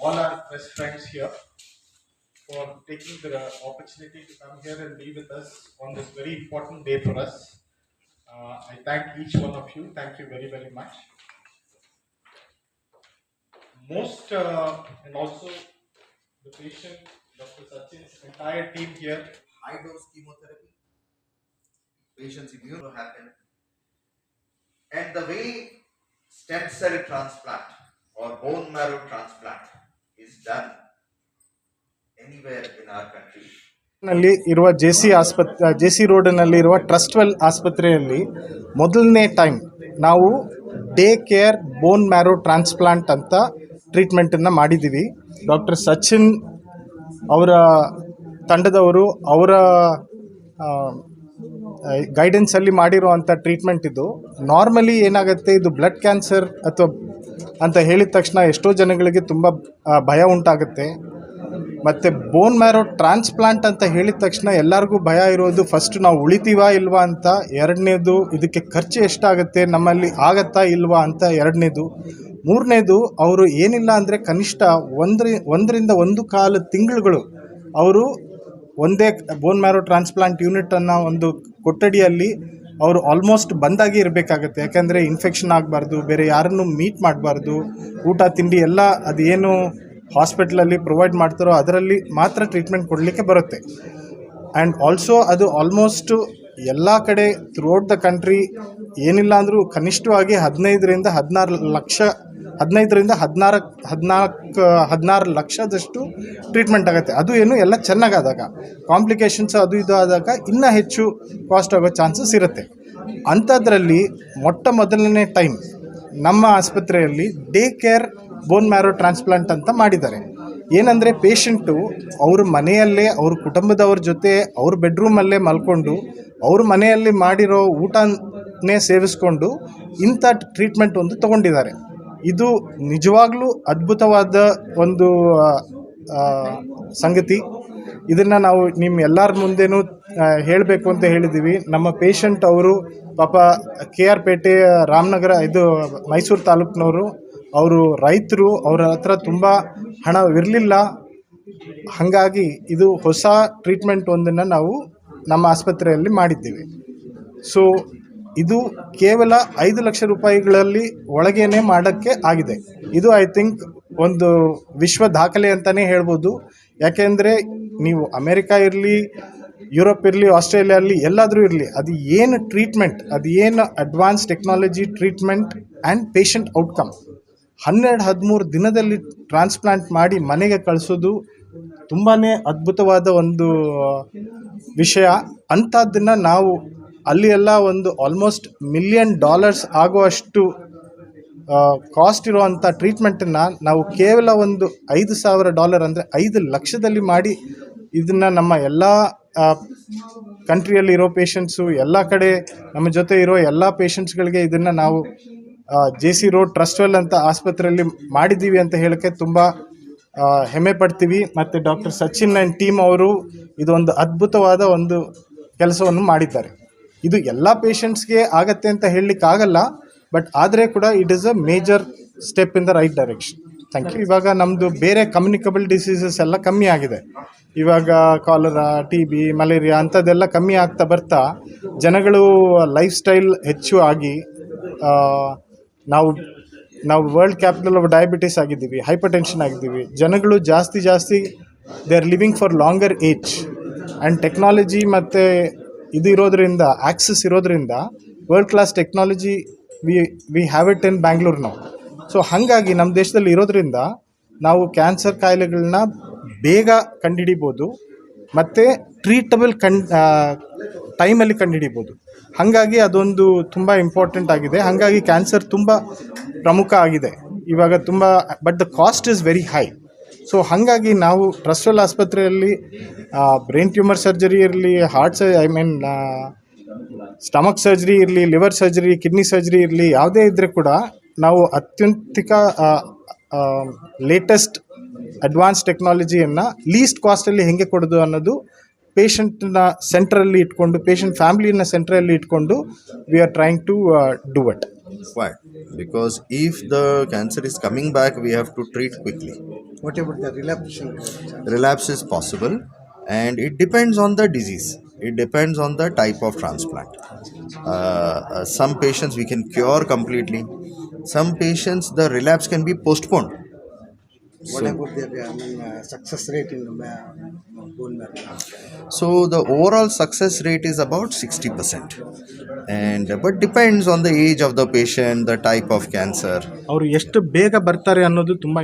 all our best friends here for taking the opportunity to come here and be with us on this very important day for us. I thank each one of you. Thank you very, very much. And also the patient, Dr. Sachin's entire team here. High dose chemotherapy, patient's immune will happen. And the way stem cell transplant or bone marrow transplant is done anywhere in our country. ನಲ್ಲಿ ಇರುವ J C ರೋಡ್ನಲ್ಲಿ ಇರುವ ಟ್ರಸ್ಟ್ವೆಲ್ ಆಸ್ಪತ್ರೆಯಲ್ಲಿ ಮೊದಲನೇ time ನಾವು day care bone marrow transplant ಅಂತ ಟ್ರೀಟ್ಮೆಂಟನ್ನು ಮಾಡಿದ್ದೀವಿ. Doctor Sachin ಅವರ ತಂಡದವರು ಅವರ ಗೈಡೆನ್ಸಲ್ಲಿ ಮಾಡಿರುವಂಥ ಟ್ರೀಟ್ಮೆಂಟ್ ಇದು. ನಾರ್ಮಲಿ ಏನಾಗುತ್ತೆ, ಇದು ಬ್ಲಡ್ ಕ್ಯಾನ್ಸರ್ ಅಥವಾ ಅಂತ ಹೇಳಿದ ತಕ್ಷಣ ಎಷ್ಟೋ ಜನಗಳಿಗೆ ತುಂಬ ಭಯ ಉಂಟಾಗುತ್ತೆ. ಮತ್ತು ಬೋನ್ ಮ್ಯಾರೋ ಟ್ರಾನ್ಸ್ಪ್ಲಾಂಟ್ ಅಂತ ಹೇಳಿದ ತಕ್ಷಣ ಎಲ್ಲರಿಗೂ ಭಯ ಇರೋದು ಫಸ್ಟ್ ನಾವು ಉಳಿತೀವಾ ಇಲ್ವಾ ಅಂತ, ಎರಡನೇದು ಇದಕ್ಕೆ ಖರ್ಚು ಎಷ್ಟಾಗುತ್ತೆ, ನಮ್ಮಲ್ಲಿ ಆಗತ್ತಾ ಇಲ್ವಾ ಅಂತ ಎರಡನೇದು, ಮೂರನೇದು ಅವರು ಏನಿಲ್ಲ ಅಂದರೆ ಕನಿಷ್ಠ 1.5 ತಿಂಗಳುಗಳು ಅವರು ಒಂದೇ ಬೋನ್ ಮ್ಯಾರೋ ಟ್ರಾನ್ಸ್ಪ್ಲಾಂಟ್ ಯೂನಿಟನ್ನು ಒಂದು ಕೊಠಡಿಯಲ್ಲಿ ಅವರು ಆಲ್ಮೋಸ್ಟ್ ಬಂದಾಗಿ ಇರಬೇಕಾಗತ್ತೆ. ಯಾಕೆಂದರೆ ಇನ್ಫೆಕ್ಷನ್ ಆಗಬಾರ್ದು, ಬೇರೆ ಯಾರನ್ನು ಮೀಟ್ ಮಾಡಬಾರ್ದು, ಊಟ ತಿಂಡಿ ಎಲ್ಲ ಅದೇನು ಹಾಸ್ಪಿಟ್ಲಲ್ಲಿ ಪ್ರೊವೈಡ್ ಮಾಡ್ತಾರೋ ಅದರಲ್ಲಿ ಮಾತ್ರ ಟ್ರೀಟ್ಮೆಂಟ್ ಕೊಡಲಿಕ್ಕೆ ಬರುತ್ತೆ. ಆ್ಯಂಡ್ ಆಲ್ಸೋ ಅದು ಆಲ್ಮೋಸ್ಟು ಎಲ್ಲ ಕಡೆ ಥ್ರೂಔಟ್ ದ ಕಂಟ್ರಿ ಏನಿಲ್ಲ ಅಂದರೂ ಕನಿಷ್ಠವಾಗಿ 15 ಲಕ್ಷದಷ್ಟು ಟ್ರೀಟ್ಮೆಂಟ್ ಆಗುತ್ತೆ. ಅದು ಏನು ಎಲ್ಲ ಚೆನ್ನಾಗಾದಾಗ, ಕಾಂಪ್ಲಿಕೇಶನ್ಸ್ ಅದು ಇದು ಆದಾಗ ಇನ್ನೂ ಹೆಚ್ಚು ಕಾಸ್ಟ್ ಆಗೋ ಚಾನ್ಸಸ್ ಇರುತ್ತೆ. ಅಂಥದ್ರಲ್ಲಿ ಮೊದಲನೇ ಟೈಮ್ ನಮ್ಮ ಆಸ್ಪತ್ರೆಯಲ್ಲಿ day care bone marrow transplant ಅಂತ ಮಾಡಿದ್ದಾರೆ. ಏನಂದರೆ ಪೇಷಂಟು ಅವ್ರ ಮನೆಯಲ್ಲೇ ಅವ್ರ ಕುಟುಂಬದವ್ರ ಜೊತೆ ಅವ್ರ ಬೆಡ್ರೂಮಲ್ಲೇ ಮಲ್ಕೊಂಡು ಅವ್ರ ಮನೆಯಲ್ಲಿ ಮಾಡಿರೋ ಊಟನೇ ಸೇವಿಸ್ಕೊಂಡು ಇಂಥ ಟ್ರೀಟ್ಮೆಂಟ್ ಒಂದು ತೊಗೊಂಡಿದ್ದಾರೆ. ಇದು ನಿಜವಾಗ್ಲೂ ಅದ್ಭುತವಾದ ಒಂದು ಸಂಗತಿ. ಇದನ್ನು ನಾವು ನಿಮ್ಮ ಎಲ್ಲರ ಮುಂದೆನೂ ಹೇಳಬೇಕು ಅಂತ ಹೇಳಿದ್ದೀವಿ. ನಮ್ಮ ಪೇಷಂಟ್ ಅವರು ಪಾಪ KR ಪೇಟೆ ರಾಮನಗರ ಇದು ಮೈಸೂರು ತಾಲೂಕಿನವರು, ಅವರು ರೈತರು, ಅವರ ಹತ್ರ ತುಂಬ ಹಣವಿರಲಿಲ್ಲ. ಹಾಗಾಗಿ ಇದು ಹೊಸ ಟ್ರೀಟ್ಮೆಂಟ್ ಒಂದನ್ನು ನಾವು ನಮ್ಮ ಆಸ್ಪತ್ರೆಯಲ್ಲಿ ಮಾಡಿದ್ದೀವಿ. ಸೊ ಇದು ಕೇವಲ 5 ಲಕ್ಷ ರೂಪಾಯಿಗಳಲ್ಲಿ ಒಳಗೇನೆ ಮಾಡೋಕ್ಕೆ ಆಗಿದೆ. ಇದು ಐ ಥಿಂಕ್ ಒಂದು ವಿಶ್ವ ದಾಖಲೆ ಅಂತಲೇ ಹೇಳ್ಬೋದು. ಯಾಕೆಂದರೆ ನೀವು ಅಮೇರಿಕಾ ಇರಲಿ, ಯುರೋಪ್ ಇರಲಿ, ಆಸ್ಟ್ರೇಲಿಯಲ್ಲಿ ಎಲ್ಲಾದರೂ ಇರಲಿ, ಅದು ಏನು ಟ್ರೀಟ್ಮೆಂಟ್, ಅದು ಏನು advance technology treatment and patient outcome 12-13 ದಿನದಲ್ಲಿ ಟ್ರಾನ್ಸ್ಪ್ಲಾಂಟ್ ಮಾಡಿ ಮನೆಗೆ ಕಳಿಸೋದು ತುಂಬಾ ಅದ್ಭುತವಾದ ಒಂದು ವಿಷಯ. ಅಂಥದ್ದನ್ನು ನಾವು ಅಲ್ಲಿ ಎಲ್ಲ ಒಂದು ಆಲ್ಮೋಸ್ಟ್ $1 ಮಿಲಿಯನ್ ಆಗುವಷ್ಟು ಕಾಸ್ಟ್ ಇರುವಂಥ ಟ್ರೀಟ್ಮೆಂಟನ್ನು ನಾವು ಕೇವಲ ಒಂದು $5,000 ಅಂದರೆ 5 ಲಕ್ಷದಲ್ಲಿ ಮಾಡಿ ಇದನ್ನು ನಮ್ಮ ಎಲ್ಲ ಕಂಟ್ರಿಯಲ್ಲಿರೋ ಪೇಷಂಟ್ಸು, ಎಲ್ಲ ಕಡೆ ನಮ್ಮ ಜೊತೆ ಇರೋ ಎಲ್ಲ ಪೇಷಂಟ್ಸ್ಗಳಿಗೆ ಇದನ್ನು ನಾವು JC ರೋಡ್ ಟ್ರಸ್ಟ್ವೆಲ್ ಅಂತ ಆಸ್ಪತ್ರೆಯಲ್ಲಿ ಮಾಡಿದ್ದೀವಿ ಅಂತ ಹೇಳೋಕ್ಕೆ ತುಂಬ ಹೆಮ್ಮೆ ಪಡ್ತೀವಿ. ಮತ್ತು ಡಾಕ್ಟರ್ ಸಚಿನ್ ಆ್ಯಂಡ್ ಟೀಮ್ ಅವರು ಇದೊಂದು ಅದ್ಭುತವಾದ ಒಂದು ಕೆಲಸವನ್ನು ಮಾಡಿದ್ದಾರೆ. ಇದು ಎಲ್ಲ ಪೇಷಂಟ್ಸ್ಗೆ ಆಗತ್ತೆ ಅಂತ ಹೇಳಲಿಕ್ಕಾಗಲ್ಲ, ಬಟ್ ಆದರೆ ಕೂಡ it is a major step in the right direction. Thank you. ಇವಾಗ ನಮ್ಮದು ಬೇರೆ ಕಮ್ಯುನಿಕಬಲ್ ಡಿಸೀಸಸ್ ಎಲ್ಲ ಕಮ್ಮಿ ಆಗಿದೆ. ಇವಾಗ ಕಾಲರಾ, TB, ಮಲೇರಿಯಾ ಅಂಥದ್ದೆಲ್ಲ ಕಮ್ಮಿ ಆಗ್ತಾ ಬರ್ತಾ ಜನಗಳು ಲೈಫ್ ಸ್ಟೈಲ್ ಹೆಚ್ಚು ಆಗಿ ನಾವು ವರ್ಲ್ಡ್ ಕ್ಯಾಪಿಟಲ್ ಆಫ್ ಡಯಾಬಿಟಿಸ್ ಆಗಿದ್ದೀವಿ, ಹೈಪರ್ ಟೆನ್ಷನ್ ಆಗಿದ್ದೀವಿ. ಜನಗಳು ಜಾಸ್ತಿ they are living for longer age and technology ಮತ್ತು ಇದು ಇರೋದ್ರಿಂದ, ಆಕ್ಸೆಸ್ ಇರೋದ್ರಿಂದ world class technology we have it in Bangalore ನಾವು. ಸೊ ಹಾಗಾಗಿ ನಮ್ಮ ದೇಶದಲ್ಲಿ ಇರೋದ್ರಿಂದ ನಾವು ಕ್ಯಾನ್ಸರ್ ಕಾಯಿಲೆಗಳನ್ನ ಬೇಗ ಕಂಡುಹಿಡಿಬೋದು ಮತ್ತು ಟ್ರೀಟಬಲ್ ಟೈಮಲ್ಲಿ ಕಂಡುಹಿಡಿಬೋದು. ಹಾಗಾಗಿ ಅದೊಂದು ತುಂಬ ಇಂಪಾರ್ಟೆಂಟ್ ಆಗಿದೆ. ಹಾಗಾಗಿ ಕ್ಯಾನ್ಸರ್ ತುಂಬ ಪ್ರಮುಖ ಆಗಿದೆ ಇವಾಗ ತುಂಬ, but the cost is very high. So ಹಾಗಾಗಿ ನಾವು ಟ್ರಸ್ಟ್ವೆಲ್ ಆಸ್ಪತ್ರೆಯಲ್ಲಿ ಬ್ರೈನ್ ಟ್ಯೂಮರ್ ಸರ್ಜರಿ ಇರಲಿ, ಸ್ಟಮಕ್ ಸರ್ಜರಿ ಇರಲಿ, ಲಿವರ್ ಸರ್ಜರಿ, ಕಿಡ್ನಿ ಸರ್ಜರಿ ಇರಲಿ, ಯಾವುದೇ ಇದ್ದರೆ ಕೂಡ ನಾವು ಅತ್ಯಂತಿಕ ಲೇಟೆಸ್ಟ್ ಅಡ್ವಾನ್ಸ್ ಟೆಕ್ನಾಲಜಿಯನ್ನು ಲೀಸ್ಟ್ ಕಾಸ್ಟಲ್ಲಿ ಹೇಗೆ ಕೊಡೋದು ಅನ್ನೋದು ಪೇಷಂಟ್ನ ಸೆಂಟ್ರಲ್ಲಿ ಇಟ್ಕೊಂಡು, ಪೇಷಂಟ್ ಫ್ಯಾಮಿಲಿನ ಸೆಂಟ್ರಲ್ಲಿ ಇಟ್ಕೊಂಡು we are trying to do it. Why? Because if the cancer is coming back, we have to treat quickly. What about the relapse? Relapse is possible, and it depends on the disease. It depends on the type of transplant. Some patients we can cure completely. Some patients the relapse can be postponed. What about the success rate in the bone marrow? So the overall success rate is about 60%, and but depends on the age of the patient, the type of cancer. ಅವರು ಎಷ್ಟು ಬೇಗ ಬರ್ತಾರೆ ಅನ್ನೋದು ತುಂಬ